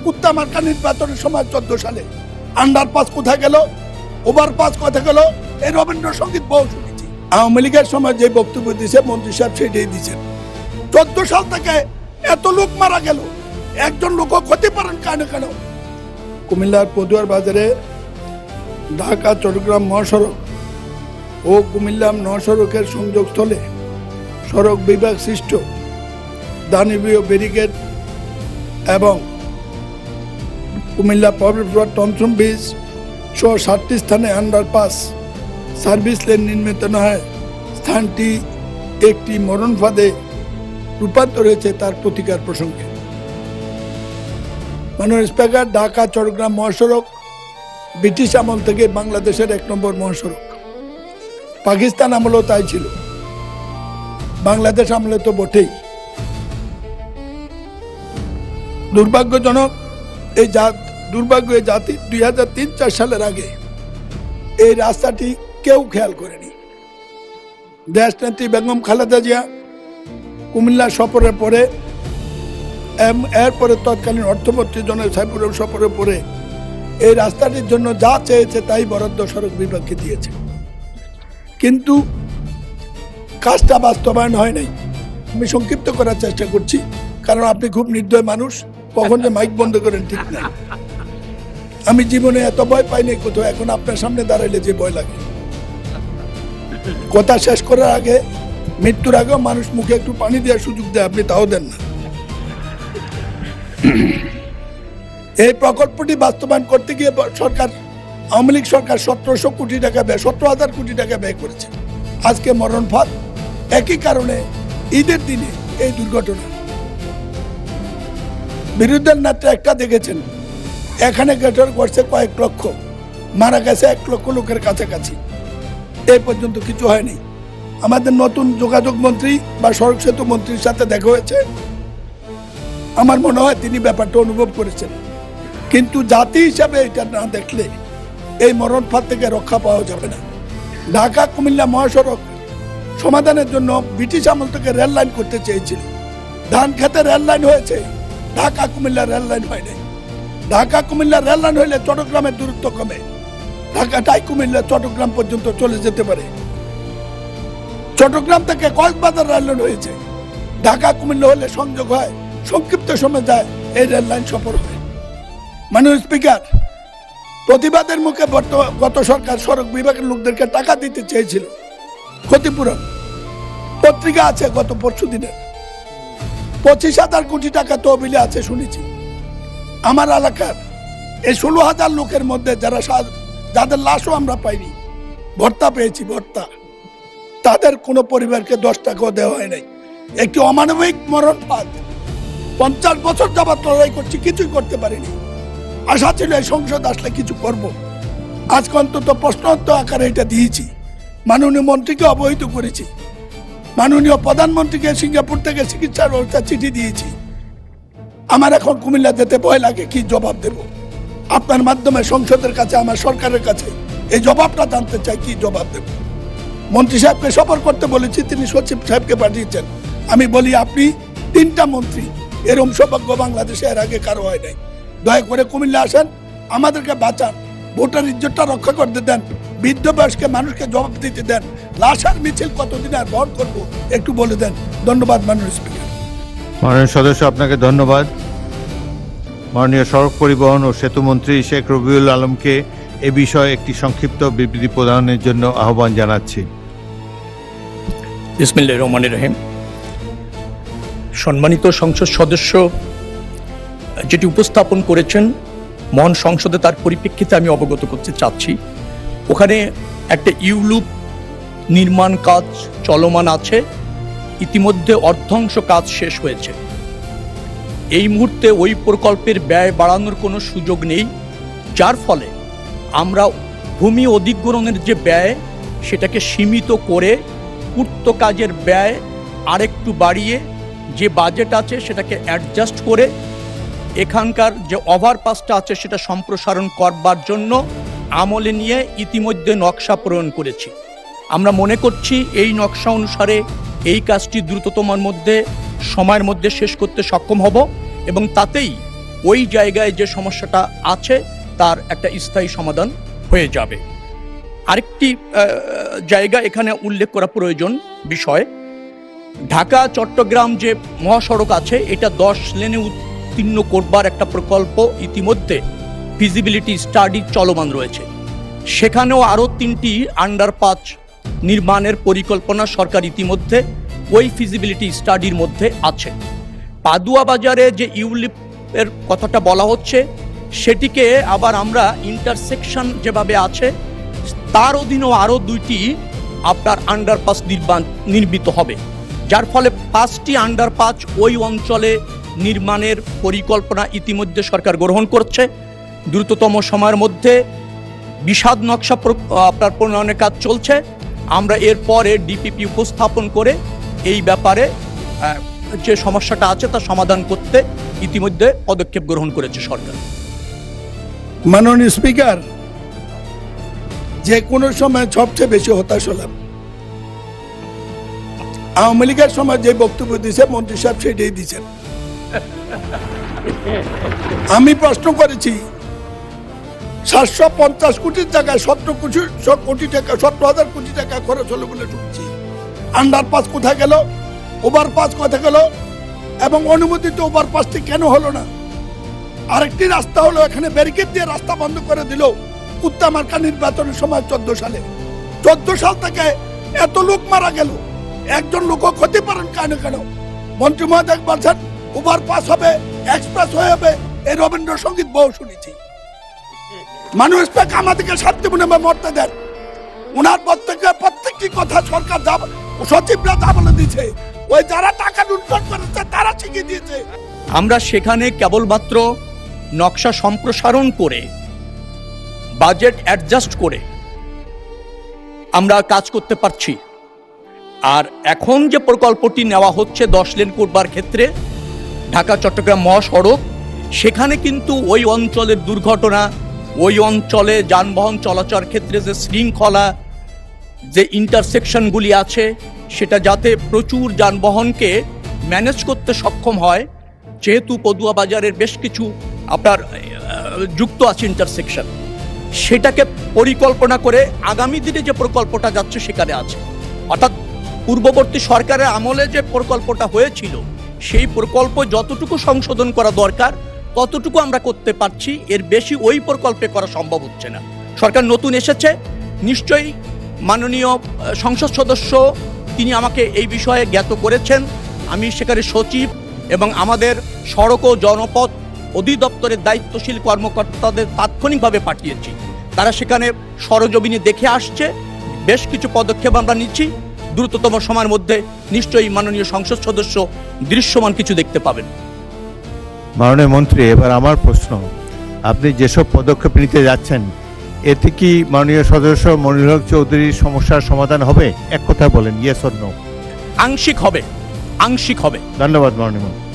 কুত্তা মার্কা নির্বাচনের সময় 14 সালে আন্ডারপাস কোথায় গেল, ওভারপাস কোথায় গেল, এই রবীন্দ্রসঙ্গীত বহু শুনেছি। আওয়ামী লীগের সময় যে বক্তব্য দিয়েছে মন্ত্রী সাহেব সেটাই দিয়েছেন। 14 সাল থেকে এত লোক মারা গেল, একজন লোকও ক্ষতি পারেন কেন কেন? কুমিল্লার পদুয়ার বাজারে ঢাকা চট্টগ্রাম মহাসড়ক ও কুমিল্লা মহাসড়কের সংযোগস্থলে সড়ক বিভাগ সৃষ্ট দানবীয় ব্যারিকেড এবং কুমিল্লা পাবলিক রোড টমথম ব্রিজ সহ 7টি স্থানে আন্ডারপাস সার্ভিস লেন নির্মিত না হয় স্থানটি একটি মরণ ফাঁদে রূপান্তর হয়েছে তার প্রতিকার প্রসঙ্গে। মাননীয় স্পিকার, ঢাকা চট্টগ্রাম মহাসড়ক ব্রিটিশ আমল থেকে বাংলাদেশের 1 নম্বর মহাসড়ক। পাকিস্তান আমলেও তাই ছিল, বাংলাদেশ আমলে তো বটেই। দুর্ভাগ্যজনক এই জাতি 2003-4 সালের আগে এই রাস্তাটি কেউ খেয়াল করেনি। দেশনেত্রী বেগম খালেদা জিয়া কুমিল্লা সফরের পরে এরপরে তৎকালীন অর্থমন্ত্রী জনাব সাইফুর সফরের পরে এই রাস্তাটির জন্য যা চেয়েছে তাই বরাদ্দ সড়ক বিভাগকে দিয়েছে, কিন্তু কাজটা বাস্তবায়ন হয় নাই। আমি সংক্ষিপ্ত করার চেষ্টা করছি, কারণ আপনি খুব নির্দয় মানুষ, কখন যে মাইক বন্ধ করেন ঠিক নাই। আমি জীবনে এত ভয় পাইনি কোথাও, এখন আপনার সামনে দাঁড়াইলে যে ভয় লাগে। কথা শেষ করার আগে, মৃত্যুর আগেও মানুষ মুখে একটু পানি দেওয়ার সুযোগ দেয়, আপনি তাও দেন না। এই প্রকল্পটি বাস্তবায়ন করতে গিয়ে সরকার, আওয়ামী লীগ সরকার 1700 কোটি টাকা ব্যয়, 17,000 কোটি টাকা ব্যয় করেছে। আজকে মরণ ফাঁদ, একই কারণে ঈদের দিনে এই দুর্ঘটনা। বিরোধীদের নেতা একটা দেখেছেন, এখানে গ্রেটার করছে কয়েক লক্ষ, মারা গেছে 1 লক্ষ লোকের কাছাকাছি। এই পর্যন্ত কিছু হয়নি। আমাদের নতুন যোগাযোগ মন্ত্রী বা সড়ক সেতু মন্ত্রীর সাথে দেখা হয়েছে, আমার মনে হয় তিনি ব্যাপারটা অনুভব করেছেন, কিন্তু জাতি হিসাবে এটা না দেখলে এই মরণ ফাঁদ থেকে রক্ষা পাওয়া যাবে না। ঢাকা কুমিল্লা মহাসড়ক সমাধানের জন্য ব্রিটিশ আমল থেকে রেল লাইন করতে চেয়েছিল। ধান খেতে রেল লাইন হয়েছে, ঢাকা কুমিল্লা রেল লাইন হয় নাই। ঢাকা কুমিল্লা রেল লাইন হইলে চট্টগ্রামের দূরত্ব কমে, ঢাকাটাই কুমিল্লা চট্টগ্রাম পর্যন্ত চলে যেতে পারে। চট্টগ্রাম থেকে কক্সবাজার রেল লাইন হয়েছে, ঢাকা কুমিল্লা হলে সংযোগ হয়, সংক্ষিপ্ত সময় যায়, এই রেল লাইন সফর হয়। মাননীয় স্পিকার, প্রতিবাদের মুখে গত সরকার সড়ক বিভাগের লোকদেরকে টাকা দিতে চেয়েছিল ক্ষতিপূরণ। পত্রিকা আছে গত পরশু দিনের 25,000 কোটি টাকা তহবিলে আছে শুনেছি। আমার এলাকার এই 16,000 লোকের মধ্যে যাদের লাশও আমরা পাইনি, ভর্তা পেয়েছি, ভর্তা, তাদের কোনো পরিবারকে 10 টাকাও দেওয়া হয় নাই। একটি অমানবিক মরণ ফাঁদ। 50 বছর যাবত লড়াই করছি, কিছুই করতে পারিনি। আশা ছিল এই সংসদ আসলে কিছু করব। আজকে অন্তত প্রশ্নোত্তর আকারে এটা দিয়েছি, মাননীয় মন্ত্রীকে অবহিত করেছি, মাননীয় প্রধানমন্ত্রীকে সিঙ্গাপুর থেকে চিকিৎসার ব্যবস্থা চিঠি দিয়েছি। আমার এখন কুমিল্লা যেতে ভয় লাগে, কি জবাব দেব? আপনার মাধ্যমে সংসদের কাছে, আমার সরকারের কাছে এই জবাবটা জানতে চাই, কি জবাব দেব? মন্ত্রী সাহেবকে সফর করতে বলেছি, তিনি সচিব সাহেবকে পাঠিয়েছেন। আমি বলি, আপনি 3টা মন্ত্রী, এরকম সৌভাগ্য বাংলাদেশে এর আগে কারো হয় নাই। দয়া করে কুমিল্লা আসেন, আমাদেরকে বাঁচান, ভোটার ইজ্জতটা রক্ষা করতে দেন, বৃদ্ধ বয়স্ক মানুষকে জবাব দিতে দেন। লাশার মিছিল কতদিন আর বহন করবো একটু বলে দেন। ধন্যবাদ মাননীয় স্পিকার। মাননীয় সদস্য, আপনাকে ধন্যবাদ। মাননীয় সড়ক পরিবহন ও সেতু মন্ত্রী শেখ রবিউল আলমকে এ বিষয়ে একটি সংক্ষিপ্ত বিবৃতি প্রদানের জন্য আহ্বান জানাচ্ছি। বিসমিল্লাহির রহমানির রহিম। সম্মানিত সংসদ সদস্য যেটি উপস্থাপন করেছেন মহান সংসদে, তার পরিপ্রেক্ষিতে আমি অবগত করতে চাচ্ছি। ওখানে একটা ইউলুপ নির্মাণ কাজ চলমান আছে, ইতিমধ্যে অর্ধাংশ কাজ শেষ হয়েছে। এই মুহূর্তে ওই প্রকল্পের ব্যয় বাড়ানোর কোনো সুযোগ নেই, যার ফলে আমরা ভূমি অধিগ্রহণের যে ব্যয় সেটাকে সীমিত করে পূর্ত কাজের ব্যয় আরেকটু বাড়িয়ে যে বাজেট আছে সেটাকে অ্যাডজাস্ট করে এখানকার যে ওভারপাসটা আছে সেটা সম্প্রসারণ করবার জন্য আমলে নিয়ে ইতিমধ্যে নকশা প্রণয়ন করেছি। আমরা মনে করছি এই নকশা অনুসারে এই কাজটি দ্রুততম সময়ের মধ্যে শেষ করতে সক্ষম হব এবং তাতেই ওই জায়গায় যে সমস্যাটা আছে তার একটা স্থায়ী সমাধান হয়ে যাবে। আরেকটি জায়গা এখানে উল্লেখ করা প্রয়োজন বিষয়, ঢাকা চট্টগ্রাম যে মহাসড়ক আছে এটা 10 লেনে উত্তীর্ণ করবার একটা প্রকল্প ইতিমধ্যে ফিজিবিলিটি স্টাডি চলমান রয়েছে। সেখানেও আরও 3টি আন্ডারপাস নির্মাণের পরিকল্পনা সরকার ইতিমধ্যে ওই ফিজিবিলিটি স্টাডির মধ্যে আছে। পাদুয়া বাজারে যে ইউলিপের কথাটা বলা হচ্ছে সেটিকে আবার আমরা ইন্টারসেকশন যেভাবে আছে তার অধীনেও আরও 2টি আপনার আন্ডারপাস নির্মিত হবে, যার ফলে 5টি আন্ডারপাস ওই অঞ্চলে নির্মাণের পরিকল্পনা ইতিমধ্যে সরকার গ্রহণ করছে। দ্রুততম সময়ের মধ্যে বিশদ নকশা আপনার প্রণয়নের কাজ চলছে। আমরা এরপরে ডিপিপি উপস্থাপন করে এই ব্যাপারে যে সমস্যাটা আছে তা সমাধান করতে ইতিমধ্যে পদক্ষেপ গ্রহণ করেছে সরকার। মাননীয় স্পিকার, যে কোনো সময় সবচেয়ে বেশি হতাশ হলাম আওয়ামী লীগের সময় যে বক্তব্য দিয়েছে মন্ত্রী সাহেব সেটাই দিয়েছেন। আমি প্রশ্ন করেছি 750 কোটির জায়গায় 17 কোটি টাকা 17,000 কোটি টাকা খরচ হলো বলে শুনছি। আন্ডারপাস কোথায় গেল, ওভারপাস কোথায় গেল, এবং অনুমোদিত ওভারপাসটি কেন হলো না? আরেকটি রাস্তা হলো এখানে ব্যারিকেড দিয়ে রাস্তা বন্ধ করে দিল কুত্তামার্কা নির্বাচনের সময় 14 সালে। 14 সাল থেকে এত লোক মারা গেল, একজন লোকও ক্ষতি পারেন কেন? মন্ত্রী মহোদয় বলছেন ওভারপাস হবে, এক্সপ্রেস হয়ে হবে, এই রবীন্দ্রসঙ্গীত বহু শুনেছি। মানুষ পাক আমাদেরকে শান্তি মনে মরতে দেন। ওনার প্রত্যেকটি কথা সরকার সচিবরা যা বলে দিয়েছে, ওই যারা টাকা লুটপাট করেছে তারা শিখিয়ে দিয়েছে। আমরা সেখানে কেবলমাত্র নকশা সম্প্রসারণ করে বাজেট অ্যাডজাস্ট করে আমরা কাজ করতে পারছি। আর এখন যে প্রকল্পটি নেওয়া হচ্ছে 10 লেন করবার ক্ষেত্রে ঢাকা চট্টগ্রাম মহাসড়ক, সেখানে কিন্তু ওই অঞ্চলের দুর্ঘটনা, ওই অঞ্চলে যানবাহন চলাচল ক্ষেত্রে যে শৃঙ্খলা, যে ইন্টারসেকশনগুলি আছে সেটা যাতে প্রচুর যানবাহনকে ম্যানেজ করতে সক্ষম হয়, যেহেতু পদুয়া বাজারের বেশ কিছু আপনার যুক্ত আছে ইন্টারসেকশন, সেটাকে পরিকল্পনা করে আগামী দিনে যে প্রকল্পটা যাচ্ছে সেখানে আছে। অর্থাৎ পূর্ববর্তী সরকারের আমলে যে প্রকল্পটা হয়েছিল সেই প্রকল্প যতটুকু সংশোধন করা দরকার ততটুকু আমরা করতে পারছি, এর বেশি ওই প্রকল্পে করা সম্ভব হচ্ছে না। সরকার নতুন এসেছে, নিশ্চয়ই মাননীয় সংসদ সদস্য তিনি আমাকে এই বিষয়ে জ্ঞাত করেছেন। আমি সেখানে সচিব এবং আমাদের সড়ক ও জনপথ অধিদপ্তরের দায়িত্বশীল কর্মকর্তাদের তাৎক্ষণিকভাবে পাঠিয়েছি। তারা সেখানে সরজমিনে দেখে আসছে, বেশ কিছু পদক্ষেপ আমরা নিচ্ছি। দ্রুততম সময়ের মধ্যে নিশ্চয়ই মাননীয় সংসদ সদস্য দৃশ্যমান কিছু দেখতে পাবেন। মাননীয় মন্ত্রী, এবার আমার প্রশ্ন, আপনি যেসব পদক্ষেপ নিতে যাচ্ছেন এতে কি মাননীয় সদস্য মনিরুল হক চৌধুরীর সমস্যার সমাধান হবে? এক কথা বলেন, ইয়েস অর নো। আংশিক হবে, আংশিক হবে। ধন্যবাদ মাননীয় মন্ত্রী।